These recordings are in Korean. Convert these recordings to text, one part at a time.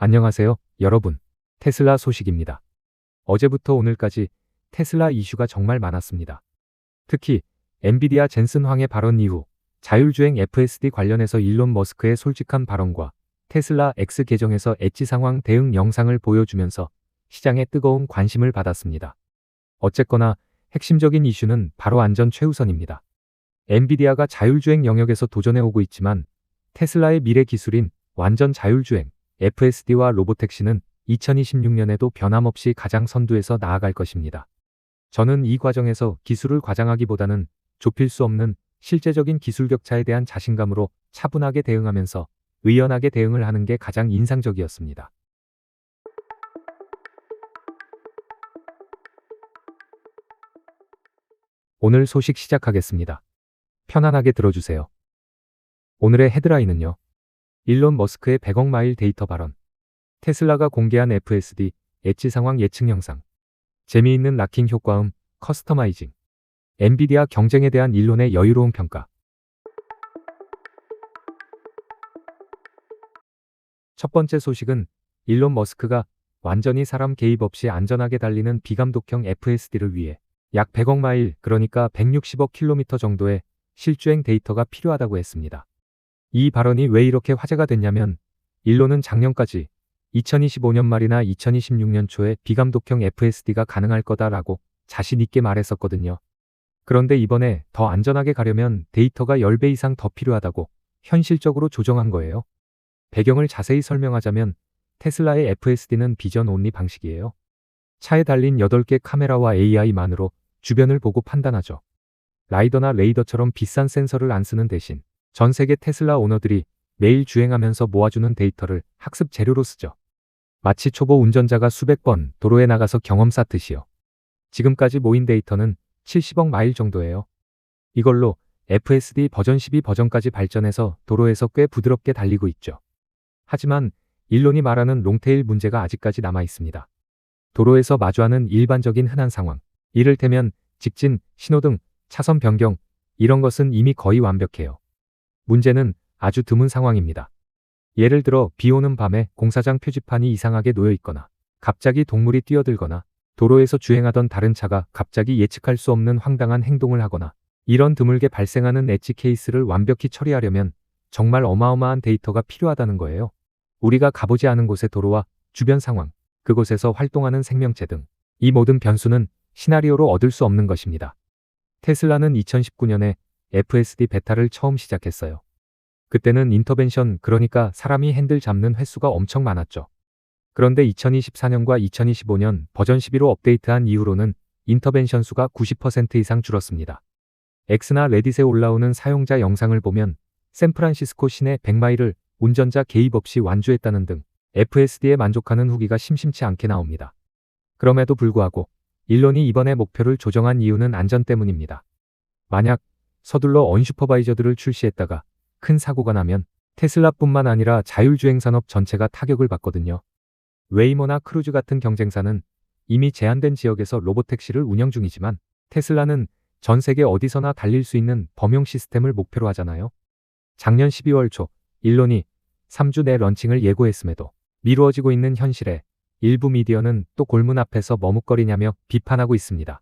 안녕하세요, 여러분. 테슬라 소식입니다. 어제부터 오늘까지 테슬라 이슈가 정말 많았습니다. 특히 엔비디아 젠슨 황의 발언 이후 자율주행 FSD 관련해서 일론 머스크의 솔직한 발언과 테슬라 X 계정에서 엣지 상황 대응 영상을 보여주면서 시장에 뜨거운 관심을 받았습니다. 어쨌거나 핵심적인 이슈는 바로 안전 최우선입니다. 엔비디아가 자율주행 영역에서 도전해 오고 있지만 테슬라의 미래 기술인 완전 자율주행 FSD와 로보택시는 2026년에도 변함없이 가장 선두에서 나아갈 것입니다. 저는 이 과정에서 기술을 과장하기보다는 좁힐 수 없는 실제적인 기술 격차에 대한 자신감으로 차분하게 대응하면서 의연하게 대응을 하는 게 가장 인상적이었습니다. 오늘 소식 시작하겠습니다. 편안하게 들어주세요. 오늘의 헤드라인은요. 일론 머스크의 100억 마일 데이터 발언. 테슬라가 공개한 FSD, 엣지 상황 예측 영상. 재미있는 락킹 효과음, 커스터마이징. 엔비디아 경쟁에 대한 일론의 여유로운 평가. 첫 번째 소식은 일론 머스크가 완전히 사람 개입 없이 안전하게 달리는 비감독형 FSD를 위해 약 100억 마일, 그러니까 160억 킬로미터 정도의 실주행 데이터가 필요하다고 했습니다. 이 발언이 왜 이렇게 화제가 됐냐면 일론은 작년까지 2025년 말이나 2026년 초에 비감독형 FSD가 가능할 거다라고 자신 있게 말했었거든요. 그런데 이번에 더 안전하게 가려면 데이터가 10배 이상 더 필요하다고 현실적으로 조정한 거예요. 배경을 자세히 설명하자면 테슬라의 FSD는 비전 온리 방식이에요. 차에 달린 8개 카메라와 AI만으로 주변을 보고 판단하죠. 라이더나 레이더처럼 비싼 센서를 안 쓰는 대신 전 세계 테슬라 오너들이 매일 주행하면서 모아주는 데이터를 학습 재료로 쓰죠. 마치 초보 운전자가 수백 번 도로에 나가서 경험 쌓듯이요. 지금까지 모인 데이터는 70억 마일 정도예요. 이걸로 FSD 버전 12 버전까지 발전해서 도로에서 꽤 부드럽게 달리고 있죠. 하지만 일론이 말하는 롱테일 문제가 아직까지 남아 있습니다. 도로에서 마주하는 일반적인 흔한 상황, 이를테면 직진, 신호등, 차선 변경, 이런 것은 이미 거의 완벽해요. 문제는 아주 드문 상황입니다. 예를 들어 비 오는 밤에 공사장 표지판이 이상하게 놓여 있거나 갑자기 동물이 뛰어들거나 도로에서 주행하던 다른 차가 갑자기 예측할 수 없는 황당한 행동을 하거나 이런 드물게 발생하는 엣지 케이스를 완벽히 처리하려면 정말 어마어마한 데이터가 필요하다는 거예요. 우리가 가보지 않은 곳의 도로와 주변 상황, 그곳에서 활동하는 생명체 등 이 모든 변수는 시나리오로 얻을 수 없는 것입니다. 테슬라는 2019년에 FSD 베타를 처음 시작했어요. 그때는 인터벤션, 그러니까 사람이 핸들 잡는 횟수가 엄청 많았죠. 그런데 2024년과 2025년 버전 12로 업데이트한 이후로는 인터벤션 수가 90% 이상 줄었습니다. X나 레딧에 올라오는 사용자 영상을 보면 샌프란시스코 시내 100마일을 운전자 개입 없이 완주했다는 등 FSD에 만족하는 후기가 심심치 않게 나옵니다. 그럼에도 불구하고 일론이 이번에 목표를 조정한 이유는 안전 때문입니다. 만약 서둘러 언슈퍼바이저드를 출시했다가 큰 사고가 나면 테슬라뿐만 아니라 자율주행 산업 전체가 타격을 받거든요. 웨이모나 크루즈 같은 경쟁사는 이미 제한된 지역에서 로보택시를 운영 중이지만 테슬라는 전 세계 어디서나 달릴 수 있는 범용 시스템을 목표로 하잖아요. 작년 12월 초 일론이 3주 내 런칭을 예고했음에도 미루어지고 있는 현실에 일부 미디어는 또 골문 앞에서 머뭇거리냐며 비판하고 있습니다.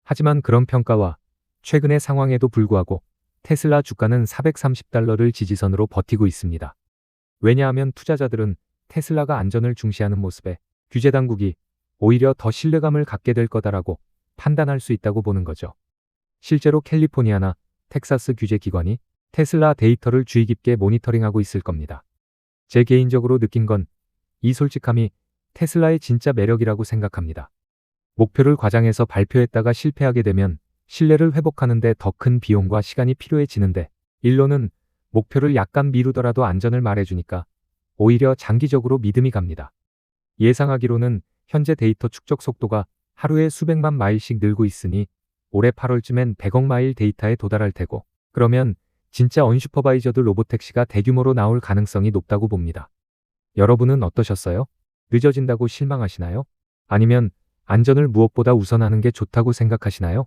하지만 그런 평가와 최근의 상황에도 불구하고 테슬라 주가는 $430를 지지선으로 버티고 있습니다. 왜냐하면 투자자들은 테슬라가 안전을 중시하는 모습에 규제 당국이 오히려 더 신뢰감을 갖게 될 거다라고 판단할 수 있다고 보는 거죠. 실제로 캘리포니아나 텍사스 규제 기관이 테슬라 데이터를 주의 깊게 모니터링하고 있을 겁니다. 제 개인적으로 느낀 건 이 솔직함이 테슬라의 진짜 매력이라고 생각합니다. 목표를 과장해서 발표했다가 실패하게 되면 신뢰를 회복하는데 더 큰 비용과 시간이 필요해지는데 일론은 목표를 약간 미루더라도 안전을 말해주니까 오히려 장기적으로 믿음이 갑니다. 예상하기로는 현재 데이터 축적 속도가 하루에 수백만 마일씩 늘고 있으니 올해 8월쯤엔 100억 마일 데이터에 도달할 테고 그러면 진짜 언슈퍼바이저드 로보택시가 대규모로 나올 가능성이 높다고 봅니다. 여러분은 어떠셨어요? 늦어진다고 실망하시나요? 아니면 안전을 무엇보다 우선하는 게 좋다고 생각하시나요?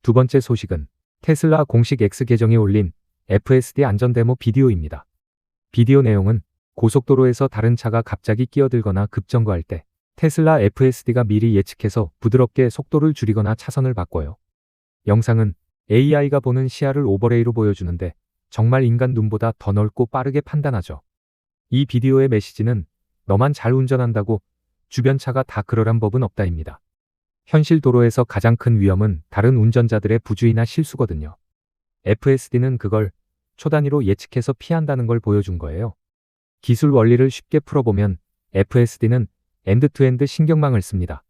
두 번째 소식은 테슬라 공식 X 계정이 올린 FSD 안전 데모 비디오입니다. 비디오 내용은 고속도로에서 다른 차가 갑자기 끼어들거나 급정거할 때 테슬라 FSD가 미리 예측해서 부드럽게 속도를 줄이거나 차선을 바꿔요. 영상은 AI가 보는 시야를 오버레이로 보여주는데 정말 인간 눈보다 더 넓고 빠르게 판단하죠. 이 비디오의 메시지는 너만 잘 운전한다고 주변 차가 다 그러란 법은 없다입니다. 현실 도로에서 가장 큰 위험은 다른 운전자들의 부주의나 실수거든요. FSD는 그걸 초단위로 예측해서 피한다는 걸 보여준 거예요. 기술 원리를 쉽게 풀어보면 FSD는 엔드-투-엔드 신경망을 씁니다.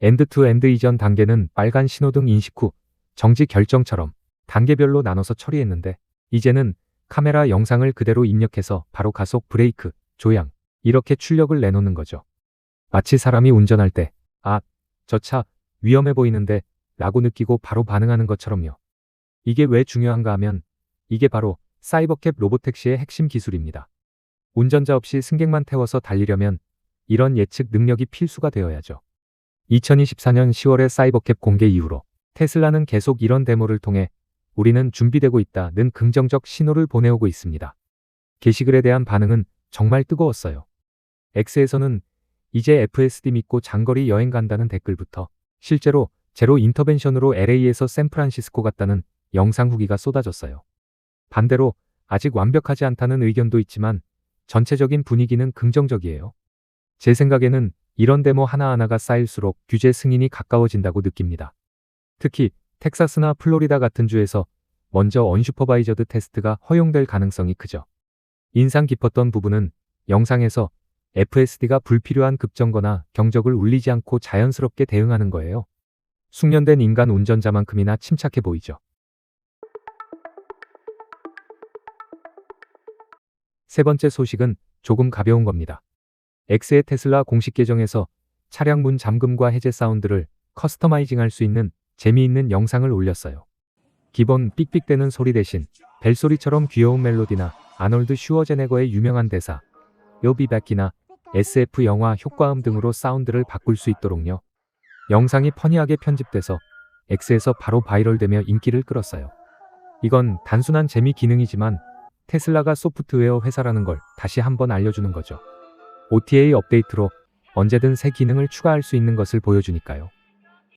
엔드-투-엔드 이전 단계는 빨간 신호등 인식 후 정지 결정처럼 단계별로 나눠서 처리했는데 이제는 카메라 영상을 그대로 입력해서 바로 가속, 브레이크, 조향 이렇게 출력을 내놓는 거죠. 마치 사람이 운전할 때 아, 저 차 위험해 보이는데 라고 느끼고 바로 반응하는 것처럼요. 이게 왜 중요한가 하면 이게 바로 사이버캡 로보택시의 핵심 기술입니다. 운전자 없이 승객만 태워서 달리려면 이런 예측 능력이 필수가 되어야죠. 2024년 10월의 사이버캡 공개 이후로 테슬라는 계속 이런 데모를 통해 우리는 준비되고 있다는 긍정적 신호를 보내오고 있습니다. 게시글에 대한 반응은 정말 뜨거웠어요. X에서는 이제 FSD 믿고 장거리 여행 간다는 댓글부터 실제로 제로 인터벤션으로 LA에서 샌프란시스코 갔다는 영상 후기가 쏟아졌어요. 반대로 아직 완벽하지 않다는 의견도 있지만 전체적인 분위기는 긍정적이에요. 제 생각에는 이런 데모 하나하나가 쌓일수록 규제 승인이 가까워진다고 느낍니다. 특히 텍사스나 플로리다 같은 주에서 먼저 언슈퍼바이저드 테스트가 허용될 가능성이 크죠. 인상 깊었던 부분은 영상에서 FSD가 불필요한 급정거나 경적을 울리지 않고 자연스럽게 대응하는 거예요. 숙련된 인간 운전자만큼이나 침착해 보이죠. 세 번째 소식은 조금 가벼운 겁니다. X의 테슬라 공식 계정에서 차량 문 잠금과 해제 사운드를 커스터마이징할 수 있는 재미있는 영상을 올렸어요. 기본 삑삑대는 소리 대신 벨소리처럼 귀여운 멜로디나 아놀드 슈워제네거의 유명한 대사 You'll be back이나 SF 영화 효과음 등으로 사운드를 바꿀 수 있도록요. 영상이 퍼니하게 편집돼서 X에서 바로 바이럴되며 인기를 끌었어요. 이건 단순한 재미 기능이지만 테슬라가 소프트웨어 회사라는 걸 다시 한번 알려주는 거죠. OTA 업데이트로 언제든 새 기능을 추가할 수 있는 것을 보여주니까요.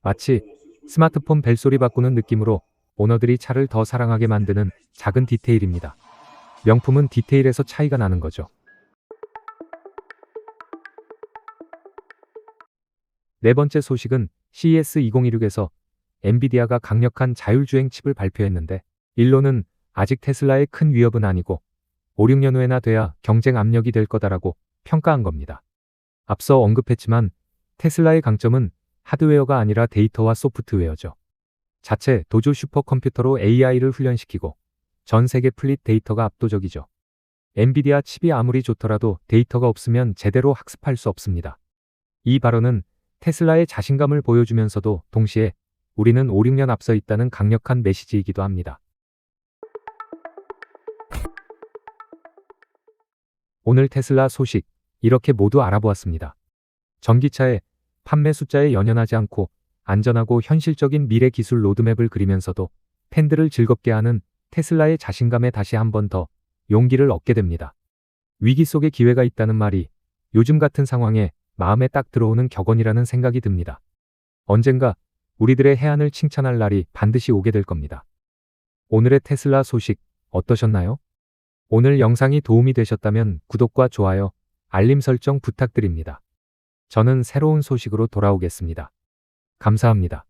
마치 스마트폰 벨소리 바꾸는 느낌으로 오너들이 차를 더 사랑하게 만드는 작은 디테일입니다. 명품은 디테일에서 차이가 나는 거죠. 네 번째 소식은 CES 2016에서 엔비디아가 강력한 자율주행 칩을 발표했는데 일론은 아직 테슬라의 큰 위협은 아니고 5, 6년 후에나 돼야 경쟁 압력이 될 거다라고 평가한 겁니다. 앞서 언급했지만 테슬라의 강점은 하드웨어가 아니라 데이터와 소프트웨어죠. 자체 도조 슈퍼컴퓨터로 AI를 훈련시키고 전 세계 플릿 데이터가 압도적이죠. 엔비디아 칩이 아무리 좋더라도 데이터가 없으면 제대로 학습할 수 없습니다. 이 발언은 테슬라의 자신감을 보여주면서도 동시에 우리는 5, 6년 앞서 있다는 강력한 메시지이기도 합니다. 오늘 테슬라 소식 이렇게 모두 알아보았습니다. 전기차의 판매 숫자에 연연하지 않고 안전하고 현실적인 미래 기술 로드맵을 그리면서도 팬들을 즐겁게 하는 테슬라의 자신감에 다시 한 번 더 용기를 얻게 됩니다. 위기 속에 기회가 있다는 말이 요즘 같은 상황에 마음에 딱 들어오는 격언이라는 생각이 듭니다. 언젠가 우리들의 해안을 칭찬할 날이 반드시 오게 될 겁니다. 오늘의 테슬라 소식 어떠셨나요? 오늘 영상이 도움이 되셨다면 구독과 좋아요, 알림 설정 부탁드립니다. 저는 새로운 소식으로 돌아오겠습니다. 감사합니다.